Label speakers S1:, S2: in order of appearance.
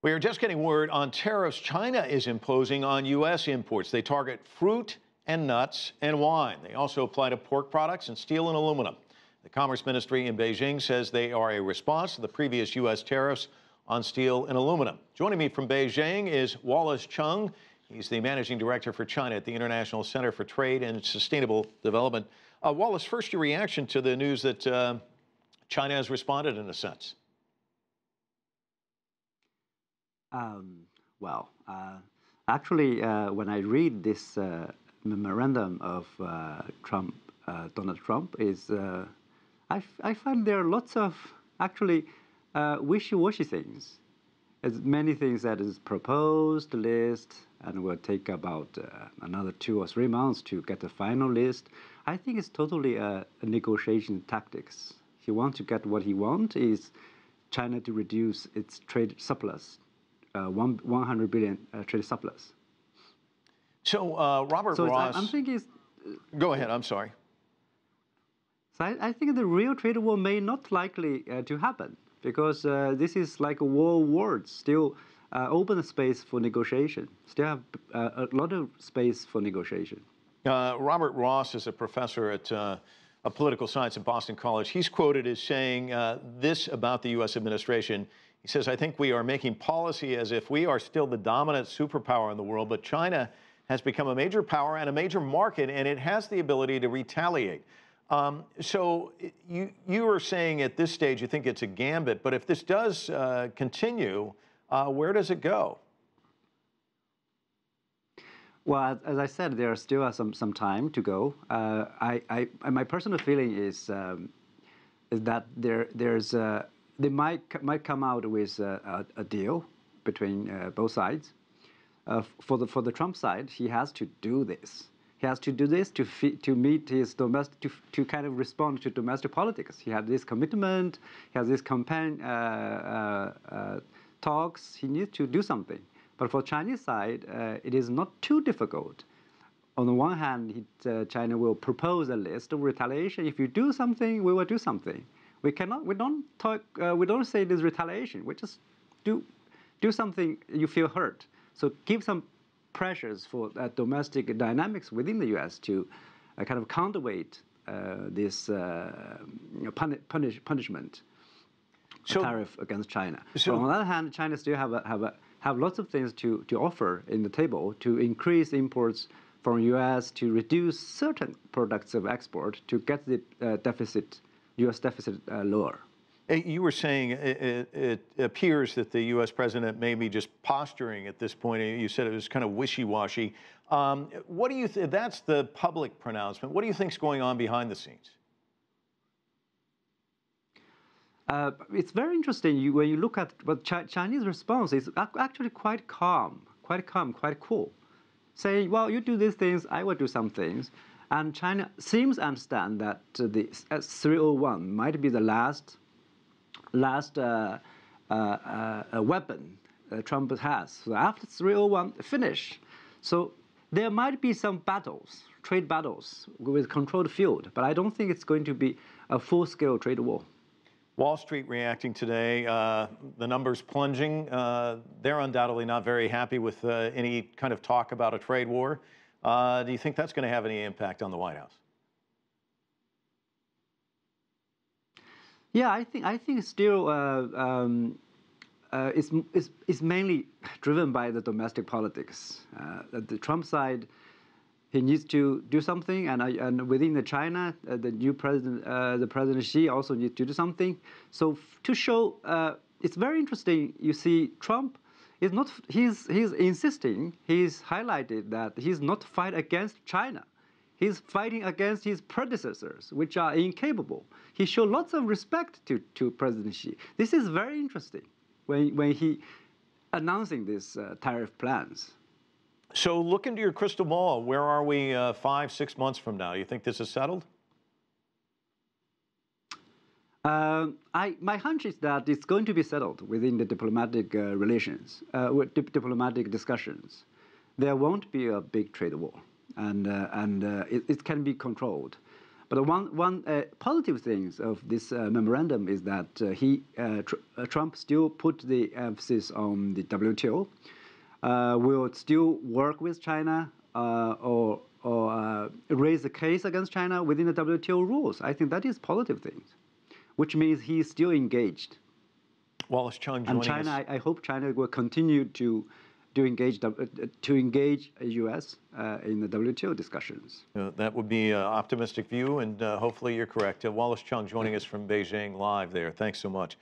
S1: We are just getting word on tariffs China is imposing on U.S. imports. They target fruit and nuts and wine. They also apply to pork products and steel and aluminum. The Commerce Ministry in Beijing says they are a response to the previous U.S. tariffs on steel and aluminum. Joining me from Beijing is Wallace Cheng. He's the managing director for China at the International Center for Trade and Sustainable Development. Wallace, first your reaction to the news that China has responded in a sense.
S2: Actually, when I read this memorandum of Donald Trump, I find there are lots of actually wishy-washy things. There's many things that is proposed list and will take about another 2 or 3 months to get the final list. I think it's totally a negotiation tactics. He wants to get what he wants is China to reduce its trade surplus. 100 billion trade surplus.
S1: So, Robert Ross...
S2: I'm thinking...
S1: Go ahead, I'm sorry.
S2: So I think the real trade war may not likely to happen because this is like a world, still open space for negotiation, still have a lot of space for negotiation.
S1: Robert Ross is a professor at political science at Boston College. He's quoted as saying this about the U.S. administration. He says, I think we are making policy as if we are still the dominant superpower in the world, but China has become a major power and a major market, and it has the ability to retaliate. So you are saying at this stage you think it's a gambit, but if this does continue, where does it go?
S2: Well, as I said, there still some time to go. My personal feeling is that they might come out with a deal between both sides. For the Trump side, he has to do this. He has to do this to meet his domestic to kind of respond to domestic politics. He has this commitment. He has this campaign talks. He needs to do something. But for Chinese side, it is not too difficult. On the one hand, China will propose a list of retaliation. If you do something, we will do something. We don't say this retaliation. We just do something you feel hurt. So give some pressures for domestic dynamics within the U.S. to kind of counterweight this punishment tariff against China. So on the other hand, China still have lots of things to offer in the table to increase imports from U.S. to reduce certain products of export to get the U.S. deficit lower.
S1: You were saying it appears that the U.S. president may be just posturing at this point. You said it was kind of wishy-washy. What do you think? That's the public pronouncement. What do you think is going on behind the scenes?
S2: It's very interesting when you look at what Chinese response is actually quite calm, quite cool. Saying, well, you do these things, I will do some things. And China seems to understand that the 301 might be the last weapon Trump has. So after 301 finish, so there might be some battles, trade battles with controlled field, but I don't think it's going to be a full-scale trade war.
S1: Wall Street reacting today, the numbers plunging. They're undoubtedly not very happy with any kind of talk about a trade war. Do you think that's going to have any impact on the White House?
S2: Yeah, I think still it's mainly driven by the domestic politics. The Trump side, he needs to do something, and within the China, the new president, the President Xi also needs to do something. So to show, it's very interesting. You see, Trump is not. He's insisting. He's highlighted that he's not fighting against China. He's fighting against his predecessors, which are incapable. He showed lots of respect to President Xi. This is very interesting when he announcing these tariff plans.
S1: So look into your crystal ball. Where are we 5, 6 months from now? You think this is settled?
S2: My hunch is that it's going to be settled within the diplomatic relations, with diplomatic discussions. There won't be a big trade war, and it can be controlled. But one positive things of this memorandum is that Trump still put the emphasis on the WTO, will still work with China or raise a case against China within the WTO rules. I think that is positive things, which means he's still engaged.
S1: Wallace Cheng joining us.
S2: And China, I hope China will continue to engage U.S. In the WTO discussions.
S1: That would be an optimistic view, and hopefully you're correct. Wallace Cheng joining us from Beijing live there. Thanks so much.